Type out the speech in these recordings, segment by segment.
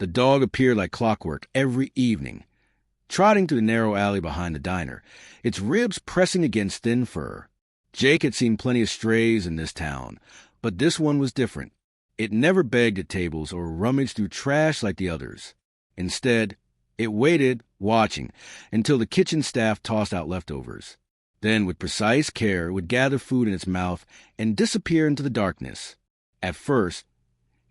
The dog appeared like clockwork every evening, trotting through the narrow alley behind the diner, its ribs pressing against thin fur. Jake had seen plenty of strays in this town, but this one was different. It never begged at tables or rummaged through trash like the others. Instead, it waited, watching, until the kitchen staff tossed out leftovers. Then, with precise care, it would gather food in its mouth and disappear into the darkness. At first,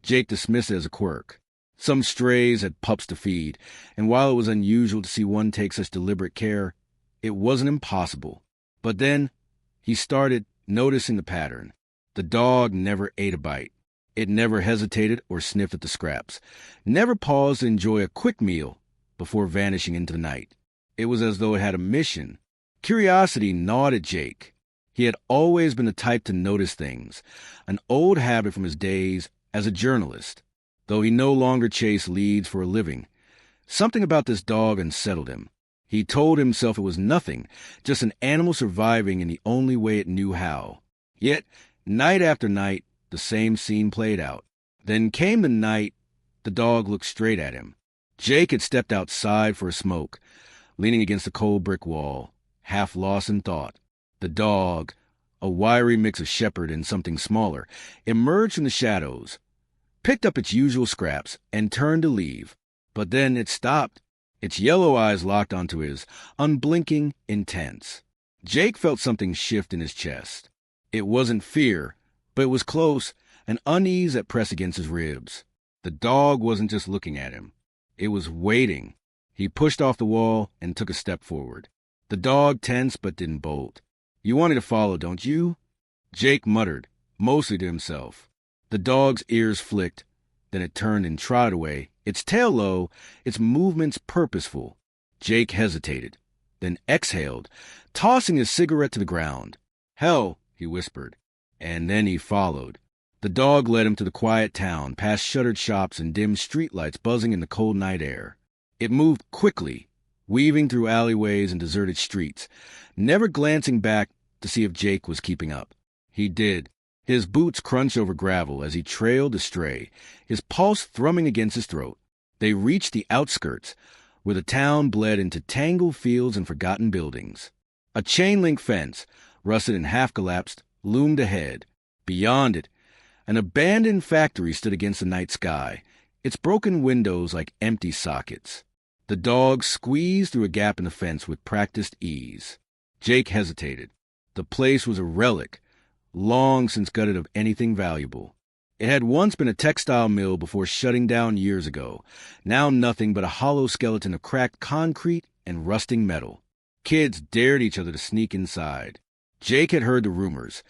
Jake dismissed it as a quirk. Some strays had pups to feed, and while it was unusual to see one take such deliberate care, it wasn't impossible. But then, he started noticing the pattern. The dog never ate a bite. It never hesitated or sniffed at the scraps, never paused to enjoy a quick meal before vanishing into the night. It was as though it had a mission. Curiosity gnawed at Jake. He had always been the type to notice things, an old habit from his days as a journalist. Though he no longer chased leads for a living, something about this dog unsettled him. He told himself it was nothing, just an animal surviving in the only way it knew how. Yet, night after night, the same scene played out. Then came the night the dog looked straight at him. Jake had stepped outside for a smoke, leaning against the cold brick wall, half lost in thought. The dog, a wiry mix of shepherd and something smaller, emerged from the shadows, picked up its usual scraps, and turned to leave. But then it stopped, its yellow eyes locked onto his, unblinking, intense. Jake felt something shift in his chest. It wasn't fear, but it was close, an unease that pressed against his ribs. The dog wasn't just looking at him. It was waiting. He pushed off the wall and took a step forward. The dog tensed but didn't bolt. "You wanted to follow, don't you?" Jake muttered, mostly to himself. The dog's ears flicked. Then it turned and trotted away, its tail low, its movements purposeful. Jake hesitated, then exhaled, tossing his cigarette to the ground. "Hell," he whispered. And then he followed. The dog led him to the quiet town, past shuttered shops and dim streetlights buzzing in the cold night air. It moved quickly, weaving through alleyways and deserted streets, never glancing back to see if Jake was keeping up. He did. His boots crunched over gravel as he trailed astray, his pulse thrumming against his throat. They reached the outskirts, where the town bled into tangled fields and forgotten buildings. A chain-link fence, rusted and half-collapsed, loomed ahead. Beyond it, an abandoned factory stood against the night sky, its broken windows like empty sockets. The dog squeezed through a gap in the fence with practiced ease. Jake hesitated. The place was a relic, long since gutted of anything valuable. It had once been a textile mill before shutting down years ago, now nothing but a hollow skeleton of cracked concrete and rusting metal. Kids dared each other to sneak inside. Jake had heard the rumors,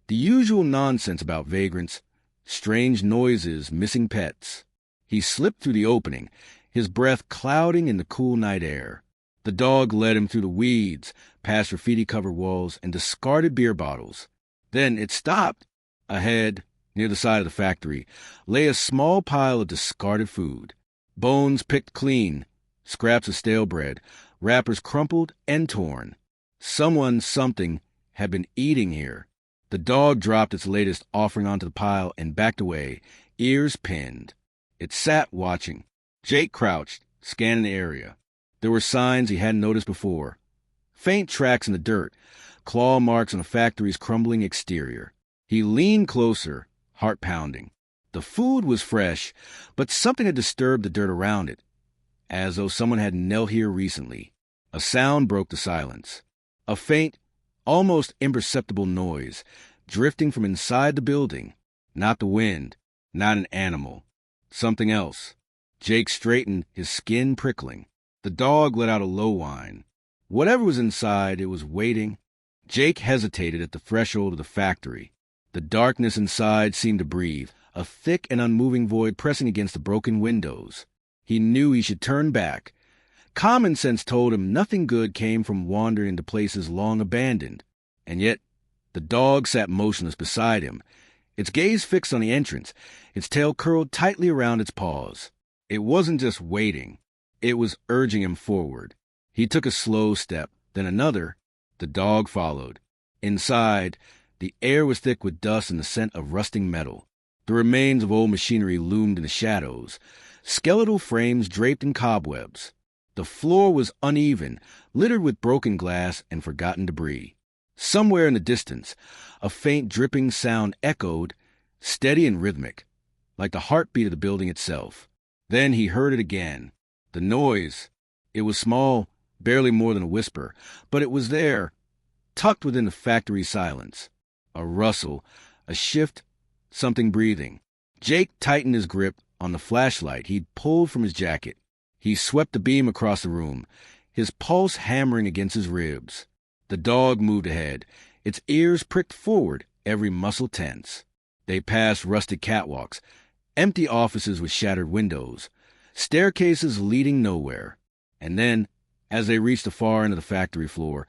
the usual nonsense about vagrants, strange noises, missing pets. He slipped through the opening, his breath clouding in the cool night air. The dog led him through the weeds, past graffiti-covered walls and discarded beer bottles. Then it stopped. Ahead, near the side of the factory, lay a small pile of discarded food. Bones picked clean, scraps of stale bread, wrappers crumpled and torn. Something had been eating here. The dog dropped its latest offering onto the pile and backed away, ears pinned. It sat watching. Jake crouched, scanning the area. There were signs he hadn't noticed before. Faint tracks in the dirt, claw marks on the factory's crumbling exterior. He leaned closer, heart pounding. The food was fresh, but something had disturbed the dirt around it, as though someone had knelt here recently. A sound broke the silence. A faint, almost imperceptible noise, drifting from inside the building. Not the wind, not an animal. Something else. Jake straightened, his skin prickling. The dog let out a low whine. Whatever was inside, it was waiting. Jake hesitated at the threshold of the factory. The darkness inside seemed to breathe, a thick and unmoving void pressing against the broken windows. He knew he should turn back. Common sense told him nothing good came from wandering into places long abandoned. And yet, the dog sat motionless beside him, its gaze fixed on the entrance, its tail curled tightly around its paws. It wasn't just waiting. It was urging him forward. He took a slow step, then another. The dog followed. Inside, the air was thick with dust and the scent of rusting metal. The remains of old machinery loomed in the shadows, skeletal frames draped in cobwebs. The floor was uneven, littered with broken glass and forgotten debris. Somewhere in the distance, a faint dripping sound echoed, steady and rhythmic, like the heartbeat of the building itself. Then he heard it again. The noise. It was small, barely more than a whisper, but it was there, tucked within the factory silence. A rustle, a shift, something breathing. Jake tightened his grip on the flashlight he'd pulled from his jacket. He swept the beam across the room, his pulse hammering against his ribs. The dog moved ahead, its ears pricked forward, every muscle tense. They passed rusted catwalks, empty offices with shattered windows, staircases leading nowhere. And then, as they reached the far end of the factory floor,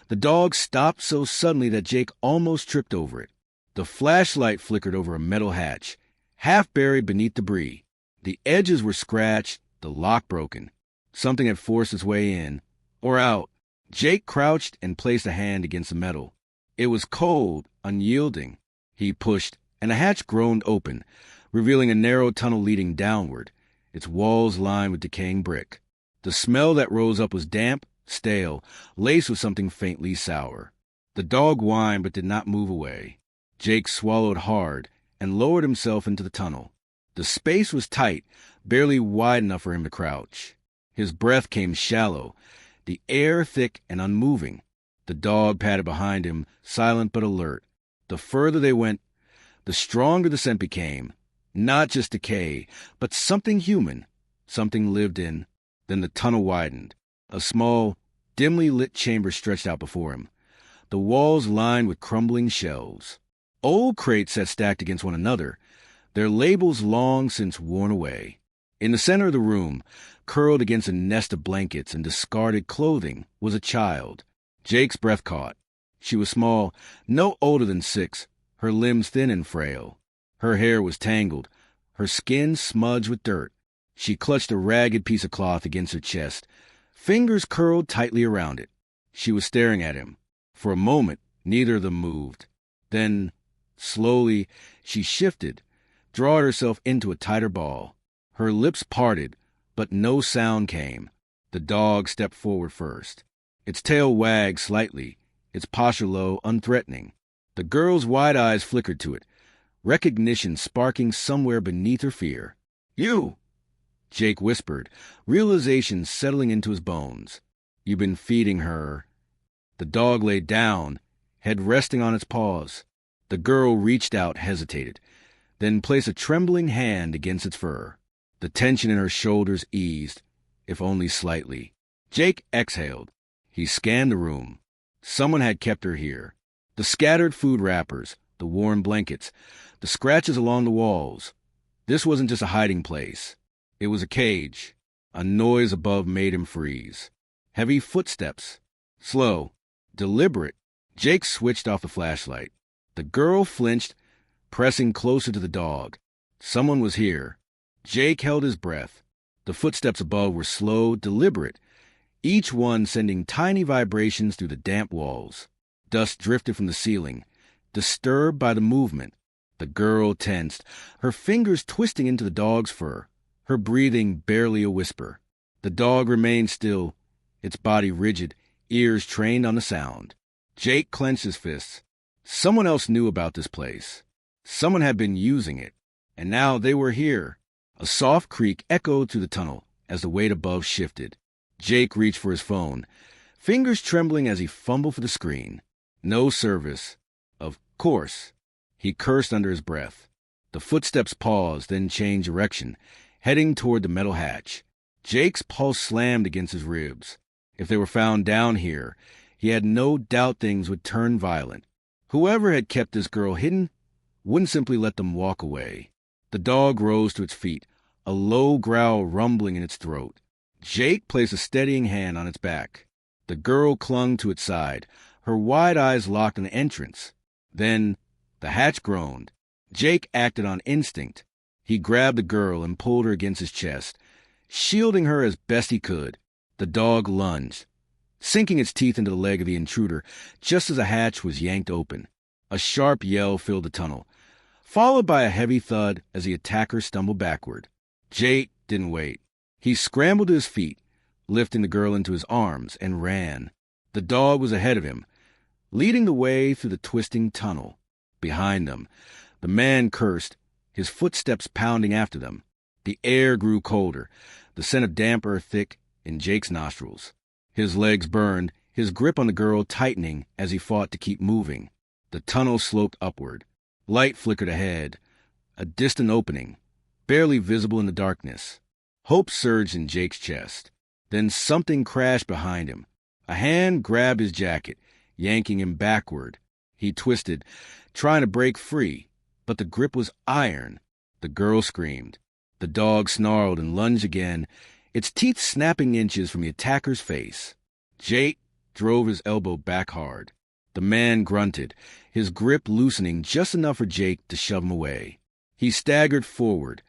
the dog stopped so suddenly that Jake almost tripped over it. The flashlight flickered over a metal hatch, half buried beneath debris. The edges were scratched, the lock broken. Something had forced its way in, or out. Jake crouched and placed a hand against the metal. It was cold, unyielding. He pushed, and the hatch groaned open, revealing a narrow tunnel leading downward, its walls lined with decaying brick. The smell that rose up was damp, stale, laced with something faintly sour. The dog whined but did not move away. Jake swallowed hard and lowered himself into the tunnel. The space was tight, barely wide enough for him to crouch. His breath came shallow, the air thick and unmoving. The dog padded behind him, silent but alert. The further they went, the stronger the scent became. Not just decay, but something human, something lived in. Then the tunnel widened. A small, dimly lit chamber stretched out before him, the walls lined with crumbling shelves. Old crates sat stacked against one another, their labels long since worn away. In the center of the room, curled against a nest of blankets and discarded clothing, was a child. Jake's breath caught. She was small, no older than 6, her limbs thin and frail. Her hair was tangled, her skin smudged with dirt. She clutched a ragged piece of cloth against her chest, fingers curled tightly around it. She was staring at him. For a moment, neither of them moved. Then, slowly, she shifted, drawing herself into a tighter ball. Her lips parted, but no sound came. The dog stepped forward first. Its tail wagged slightly, its posture low, unthreatening. The girl's wide eyes flickered to it, recognition sparking somewhere beneath her fear. "You!" Jake whispered, realization settling into his bones. "You've been feeding her." The dog lay down, head resting on its paws. The girl reached out, hesitated, then placed a trembling hand against its fur. The tension in her shoulders eased, if only slightly. Jake exhaled. He scanned the room. Someone had kept her here. The scattered food wrappers, the worn blankets, the scratches along the walls. This wasn't just a hiding place. It was a cage. A noise above made him freeze. Heavy footsteps. Slow. Deliberate. Jake switched off the flashlight. The girl flinched, pressing closer to the dog. Someone was here. Jake held his breath. The footsteps above were slow, deliberate, each one sending tiny vibrations through the damp walls. Dust drifted from the ceiling, disturbed by the movement. The girl tensed, her fingers twisting into the dog's fur, her breathing barely a whisper. The dog remained still, its body rigid, ears trained on the sound. Jake clenched his fists. Someone else knew about this place. Someone had been using it, and now they were here. A soft creak echoed through the tunnel as the weight above shifted. Jake reached for his phone, fingers trembling as he fumbled for the screen. No service. Of course. He cursed under his breath. The footsteps paused, then changed direction, heading toward the metal hatch. Jake's pulse slammed against his ribs. If they were found down here, he had no doubt things would turn violent. Whoever had kept this girl hidden wouldn't simply let them walk away. The dog rose to its feet, a low growl rumbling in its throat. Jake placed a steadying hand on its back. The girl clung to its side, her wide eyes locked on the entrance. Then the hatch groaned. Jake acted on instinct. He grabbed the girl and pulled her against his chest, shielding her as best he could. The dog lunged, sinking its teeth into the leg of the intruder just as the hatch was yanked open. A sharp yell filled the tunnel, followed by a heavy thud as the attacker stumbled backward. Jake didn't wait. He scrambled to his feet, lifting the girl into his arms, and ran. The dog was ahead of him, leading the way through the twisting tunnel. Behind them, the man cursed, his footsteps pounding after them. The air grew colder, the scent of damp earth thick in Jake's nostrils. His legs burned, his grip on the girl tightening as he fought to keep moving. The tunnel sloped upward. Light flickered ahead, a distant opening, barely visible in the darkness. Hope surged in Jake's chest. Then something crashed behind him. A hand grabbed his jacket, yanking him backward. He twisted, trying to break free, but the grip was iron. The girl screamed. The dog snarled and lunged again, its teeth snapping inches from the attacker's face. Jake drove his elbow back hard. The man grunted, his grip loosening just enough for Jake to shove him away. He staggered forward,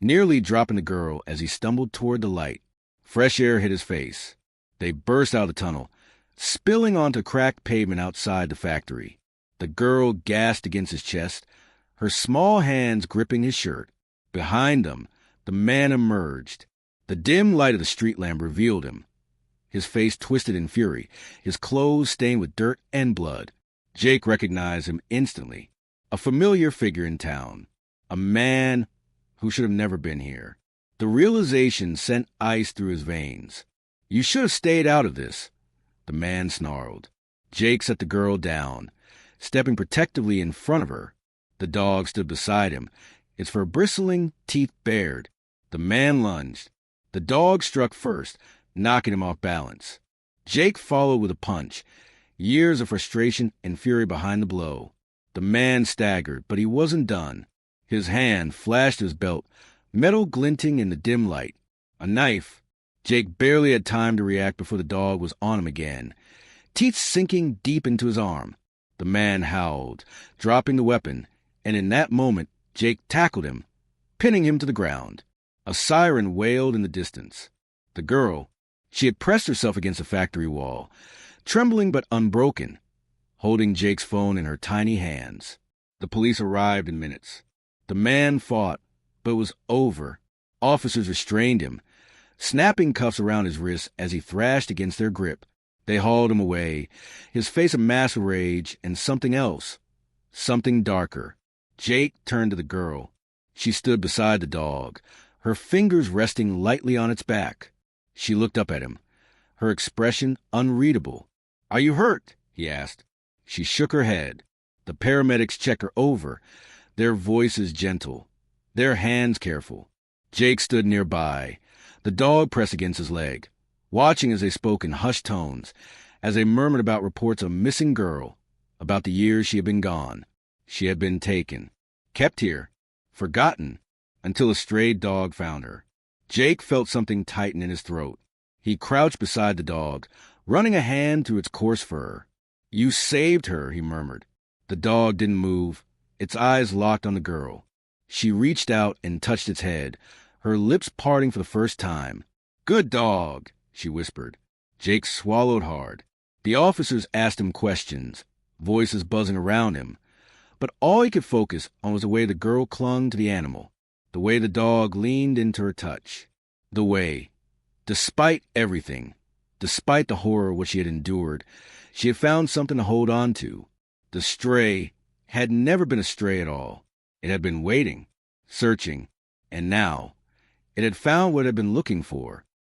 nearly dropping the girl as he stumbled toward the light. Fresh air hit his face. They burst out of the tunnel, spilling onto cracked pavement outside the factory. The girl gasped against his chest, her small hands gripping his shirt. Behind them, the man emerged. The dim light of the street lamp revealed him. His face twisted in fury, his clothes stained with dirt and blood. Jake recognized him instantly. A familiar figure in town. A man who should have never been here. The realization sent ice through his veins. "You should have stayed out of this," the man snarled. Jake set the girl down, stepping protectively in front of her. The dog stood beside him, its fur bristling, teeth bared. The man lunged. The dog struck first, knocking him off balance. Jake followed with a punch, years of frustration and fury behind the blow. The man staggered, but he wasn't done. His hand flashed to his belt, metal glinting in the dim light. A knife. Jake barely had time to react before the dog was on him again, teeth sinking deep into his arm. The man howled, dropping the weapon, and in that moment, Jake tackled him, pinning him to the ground. A siren wailed in the distance. The girl, she had pressed herself against the factory wall, trembling but unbroken, holding Jake's phone in her tiny hands. The police arrived in minutes. The man fought, but it was over. Officers restrained him, snapping cuffs around his wrists as he thrashed against their grip. They hauled him away, his face a mask of rage and something else, something darker. Jake turned to the girl. She stood beside the dog, her fingers resting lightly on its back. She looked up at him, her expression unreadable. "Are you hurt?" he asked. She shook her head. The paramedics checked her over, their voices gentle, their hands careful. Jake stood nearby, the dog pressed against his leg, watching as they spoke in hushed tones, as they murmured about reports of a missing girl, about the years she had been gone. She had been taken, kept here, forgotten, until a stray dog found her. Jake felt something tighten in his throat. He crouched beside the dog, running a hand through its coarse fur. "You saved her," he murmured. The dog didn't move, its eyes locked on the girl. She reached out and touched its head, her lips parting for the first time. "Good dog," she whispered. Jake swallowed hard. The officers asked him questions, voices buzzing around him. But all he could focus on was the way the girl clung to the animal, the way the dog leaned into her touch, the way, despite everything, despite the horror of what she had endured, she had found something to hold on to. The stray had never been a stray at all. It had been waiting, searching, and now it had found what it had been looking for.